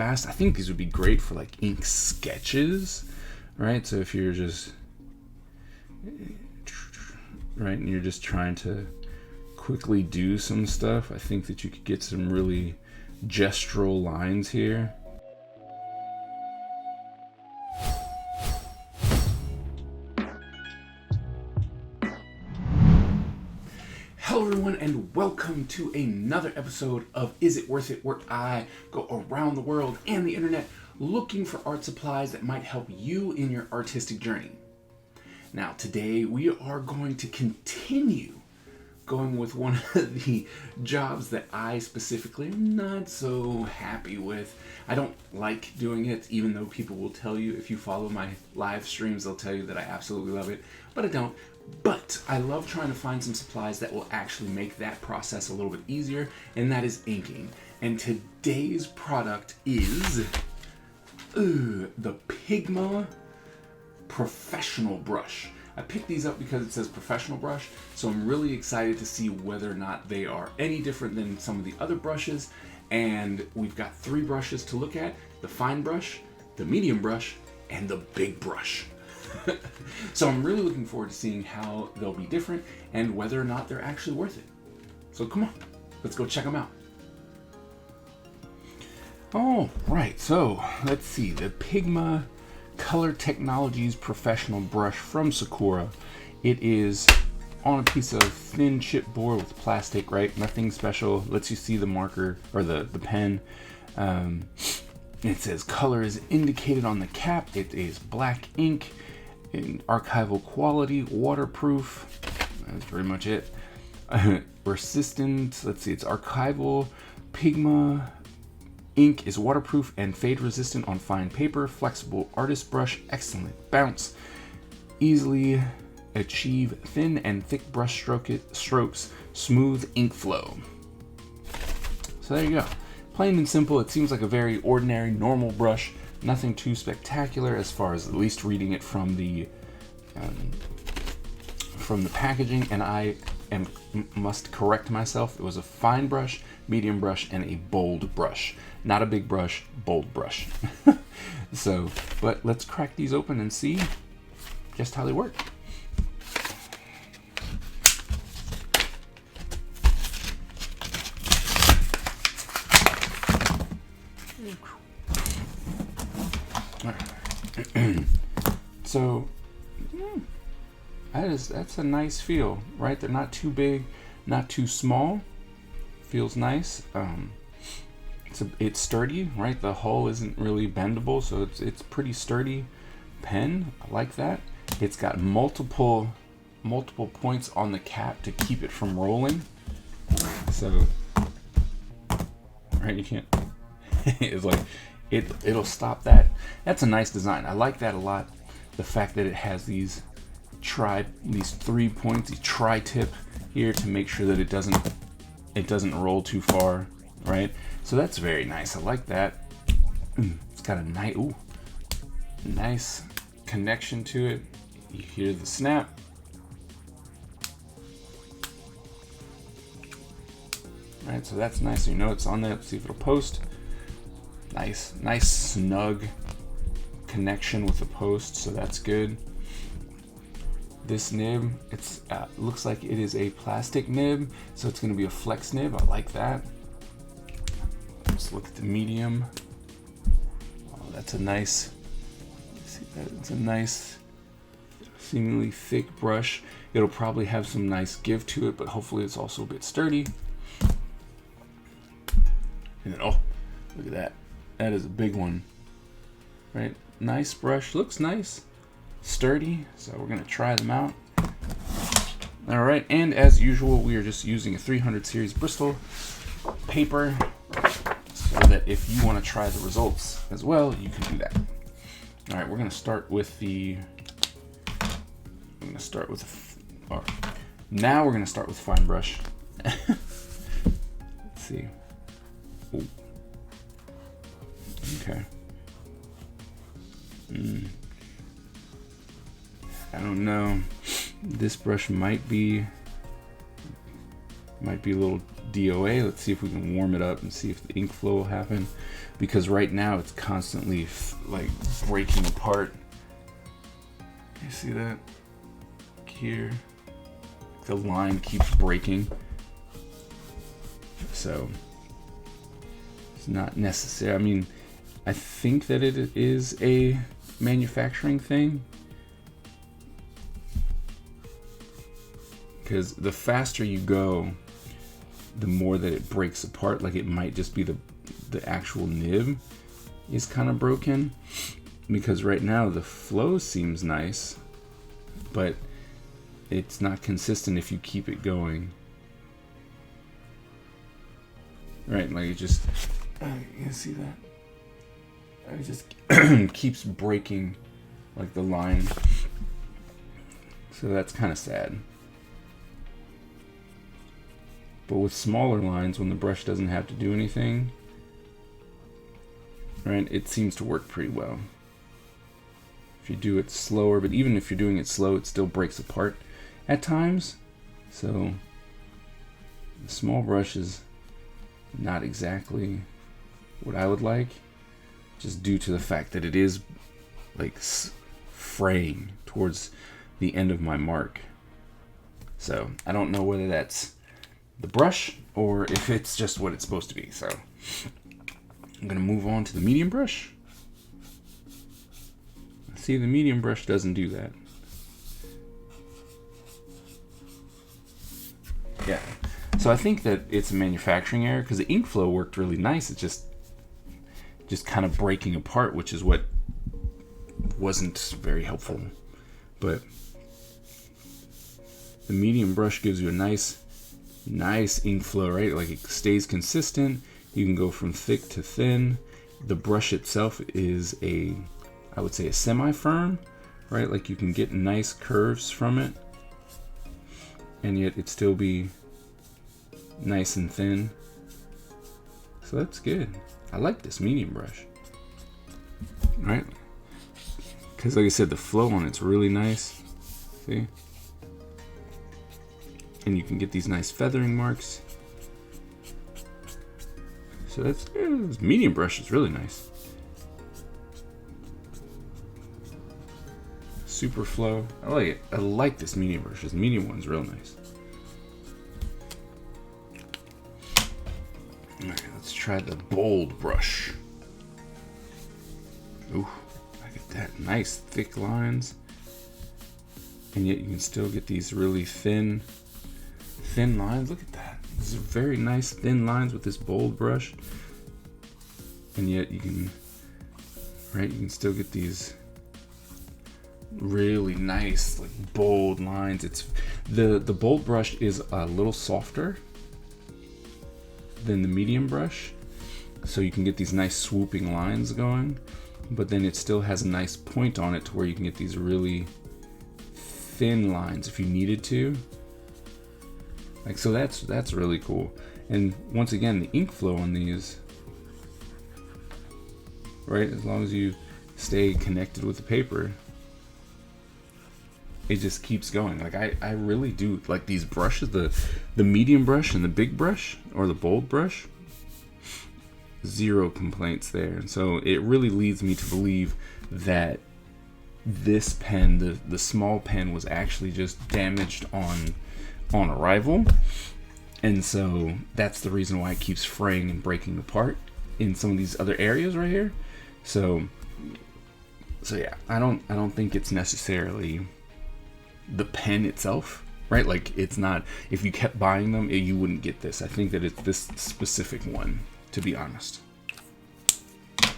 fast. I think these would be great for like ink sketches, right? So if you're just, right, and you're just trying to quickly do some stuff, I think that you could get some really gestural lines here. Hello everyone, and welcome to another episode of Is It Worth It, where I go around the world and the internet looking for art supplies that might help you in your artistic journey. Now today we are going to continue going with one of the jobs that I specifically am not so happy with. I don't like doing it, even though people will tell you, if you follow my live streams, they'll tell you that I absolutely love it, but I don't. But I love trying to find some supplies that will actually make that process a little bit easier, and that is inking. And today's product is the Pigma Professional Brush. I picked these up because it says professional brush, so I'm really excited to see whether or not they are any different than some of the other brushes. And we've got 3 brushes to look at: the fine brush, the medium brush, and the big brush. So I'm really looking forward to seeing how they'll be different and whether or not they're actually worth it. So come on, let's go check them out. All right, so let's see, the Pigma Color Technologies Professional Brush from Sakura. It is on a piece of thin chipboard with plastic, right? Nothing special. Lets you see the marker or the pen. It says color is indicated on the cap. It is black ink in archival quality, waterproof. That's pretty much it. Resistant. Let's see. It's archival. Pigma ink is waterproof and fade resistant on fine paper. Flexible artist brush. Excellent bounce. Easily achieve thin and thick brush strokes. Smooth ink flow. So there you go. Plain and simple. It seems like a very ordinary, normal brush. Nothing too spectacular as far as at least reading it from the packaging. And I must correct myself. It was a fine brush, medium brush, and a bold brush. Not a big brush, bold brush. So, but let's crack these open and see just how they work. So that's a nice feel, right? They're not too big, not too small. Feels nice. It's sturdy, right? The hull isn't really bendable, so it's pretty sturdy pen. I like that. It's got multiple points on the cap to keep it from rolling. So, right, you can't. It's like it'll stop that. That's a nice design. I like that a lot. The fact that it has these 3 points, the tri-tip here to make sure that it doesn't roll too far, right? So that's very nice. I like that. It's got a nice connection to it. You hear the snap. All right, so that's nice. You know it's on there. Let's see if it'll post. Nice snug connection with the post, so that's good. This nib, it's looks like it is a plastic nib, so it's going to be a flex nib. I like that. Let's look at the medium. Oh, that's a nice. See that? It's a nice, seemingly thick brush. It'll probably have some nice give to it, but hopefully it's also a bit sturdy. And then, oh, look at that. That is a big one, right? Nice brush, looks nice, sturdy. So we're gonna try them out. All right, and as usual, we are just using a 300 series Bristol paper, so that if you want to try the results as well, you can do that. All right, we're gonna start with now we're gonna start with fine brush. Let's see. Ooh. Okay. I don't know. This brush might be Might be a little DOA. Let's see if we can warm it up and see if the ink flow will happen, because right now it's constantly like breaking apart. You see that here? The line keeps breaking, so it's not necessary. I mean, I think that it is a manufacturing thing, because the faster you go, the more that it breaks apart. Like, it might just be the actual nib is kind of broken, because right now the flow seems nice, but it's not consistent if you keep it going. Right, like, it just, you see that? It just keeps breaking, like, the line. So that's kind of sad. But with smaller lines, when the brush doesn't have to do anything, right, it seems to work pretty well. If you do it slower, but even if you're doing it slow, it still breaks apart at times. So the small brush is not exactly what I would like, just due to the fact that it is like fraying towards the end of my mark. So I don't know whether that's the brush or if it's just what it's supposed to be. So I'm gonna move on to the medium brush. See, the medium brush doesn't do that. Yeah, so I think that it's a manufacturing error, because the ink flow worked really nice. It's just kind of breaking apart, which is what wasn't very helpful. But the medium brush gives you a nice ink flow, right? Like, it stays consistent. You can go from thick to thin. The brush itself is I would say a semi-firm, right? Like, you can get nice curves from it, and yet it still be nice and thin. So that's good. I like this medium brush, right? Because like I said, the flow on it's really nice. See? And you can get these nice feathering marks. So that's good. This medium brush is really nice. Super flow. I like it. I like this medium brush. This medium one's real nice. Alright, let's try the bold brush. Ooh, look at that. Nice thick lines. And yet you can still get these really thin lines. Look at that. These are very nice thin lines with this bold brush. And yet you can, right, you can still get these really nice, like, bold lines. It's the bold brush is a little softer than the medium brush, so you can get these nice swooping lines going, but then it still has a nice point on it to where you can get these really thin lines if you needed to. Like, so that's really cool. And once again, the ink flow on these, right, as long as you stay connected with the paper, it just keeps going. Like, I really do like these brushes, the medium brush and the big brush, or the bold brush. Zero complaints there. And so it really leads me to believe that this pen, the small pen, was actually just damaged on arrival. And so that's the reason why it keeps fraying and breaking apart in some of these other areas right here. So yeah, I don't think it's necessarily the pen itself, right? Like, it's not, if you kept buying them, you wouldn't get this. I think that it's this specific one, to be honest. All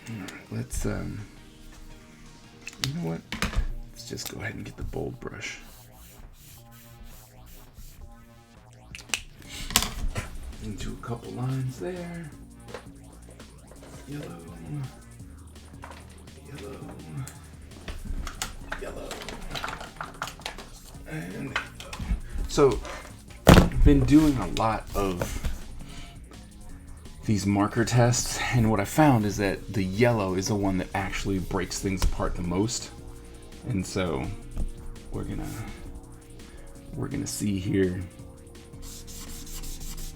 right, let's you know what? Let's just go ahead and get the bold brush. Into a couple lines there. Yellow. Yellow. Yellow. And so I've been doing a lot of these marker tests, and what I found is that the yellow is the one that actually breaks things apart the most. And so we're gonna see here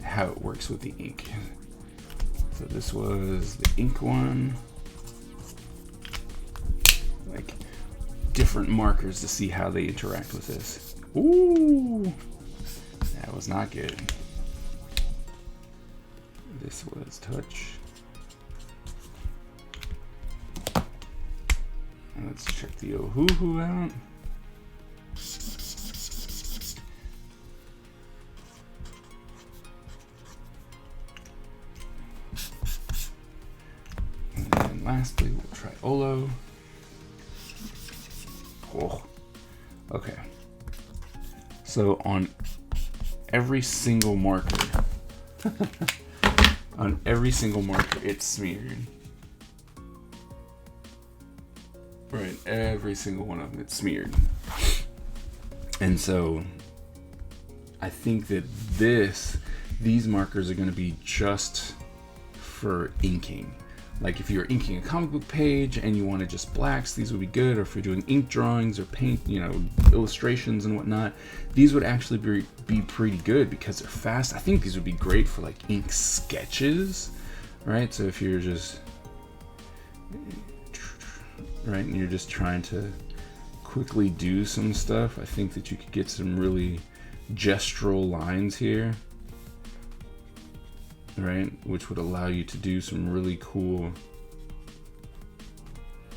how it works with the ink. So this was the ink one. Like different markers to see how they interact with this. Ooh, that was not good. This was touch. Let's check the Ohuhu out. And then lastly, we'll try Olo. Oh, okay. So on every single marker, it's smeared. Right, every single one of them, it's smeared. And so I think that these markers are going to be just for inking. Like if you're inking a comic book page and you wanted just blacks, these would be good. Or if you're doing ink drawings or paint, illustrations and whatnot, these would actually be pretty good because they're fast. I think these would be great for like ink sketches, right? So if you're just and you're just trying to quickly do some stuff, I think that you could get some really gestural lines here, right? Which would allow you to do some really cool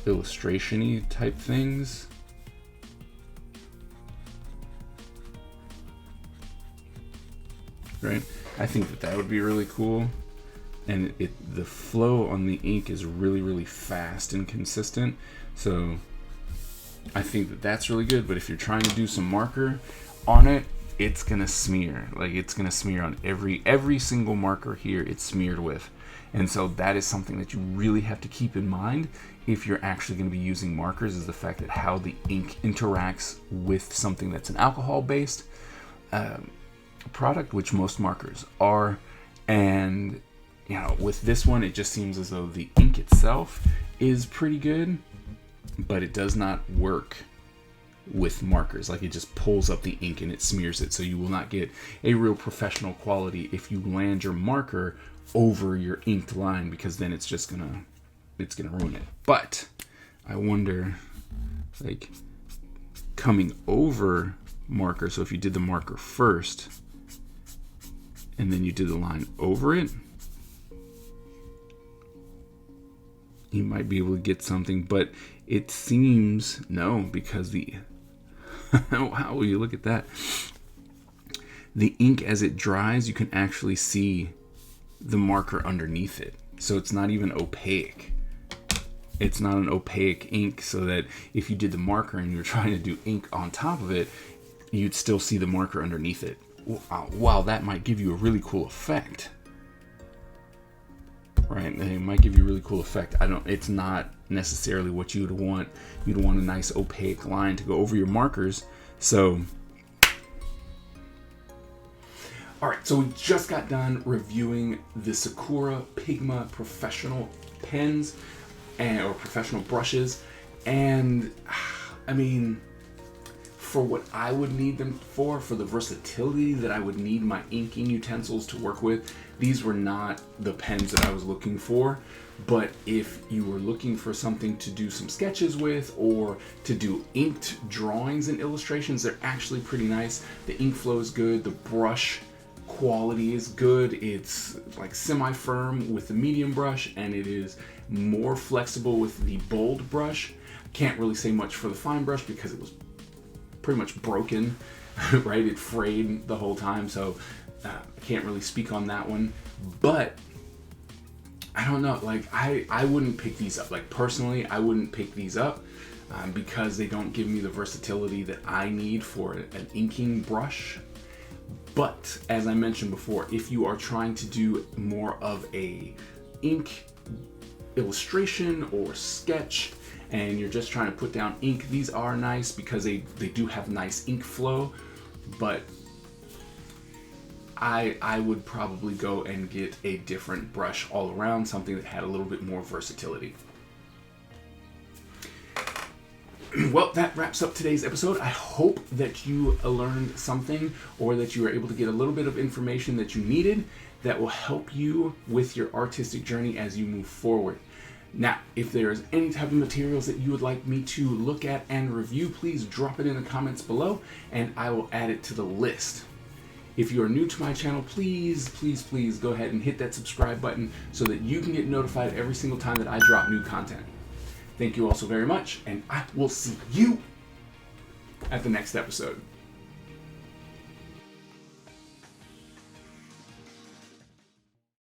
illustration-y type things. Right? I think that would be really cool. And the flow on the ink is really, really fast and consistent. So I think that that's really good. But if you're trying to do some marker on it, it's gonna smear. Like it's gonna smear on every single marker here it's smeared with. And so that is something that you really have to keep in mind if you're actually gonna be using markers, is the fact that how the ink interacts with something that's an alcohol-based product, which most markers are. And with this one, it just seems as though the ink itself is pretty good, but it does not work with markers. Like it just pulls up the ink and it smears it. So you will not get a real professional quality if you land your marker over your inked line, because then it's gonna ruin it. But I wonder, like coming over marker. So if you did the marker first and then you did the line over it, you might be able to get something, but it seems no, because how will you look at that? The ink, as it dries, you can actually see the marker underneath it. So it's not even opaque. It's not an opaque ink, so that if you did the marker and you're trying to do ink on top of it, you'd still see the marker underneath it. Wow, that might give you a really cool effect. Right, it might give you a really cool effect. It's not necessarily what you would want. You'd want a nice opaque line to go over your markers. So, all right, so we just got done reviewing the Sakura Pigma professional pens or professional brushes. And I mean, for what I would need them for the versatility that I would need my inking utensils to work with, these were not the pens that I was looking for. But if you were looking for something to do some sketches with, or to do inked drawings and illustrations, they're actually pretty nice. The ink flow is good, the brush quality is good. It's like semi-firm with the medium brush, and it is more flexible with the bold brush. Can't really say much for the fine brush because it was pretty much broken, right? It frayed the whole time, so I can't really speak on that one. But I don't know, like I wouldn't pick these up. Like personally, I wouldn't pick these up because they don't give me the versatility that I need for an inking brush. But as I mentioned before, if you are trying to do more of a ink illustration or sketch, and you're just trying to put down ink, these are nice because they do have nice ink flow. But I would probably go and get a different brush all around, something that had a little bit more versatility. Well, that wraps up today's episode. I hope that you learned something, or that you were able to get a little bit of information that you needed that will help you with your artistic journey as you move forward. Now, if there's any type of materials that you would like me to look at and review, please drop it in the comments below and I will add it to the list. If you are new to my channel, please go ahead and hit that subscribe button so that you can get notified every single time that I drop new content. Thank you all so very much, and I will see you at the next episode.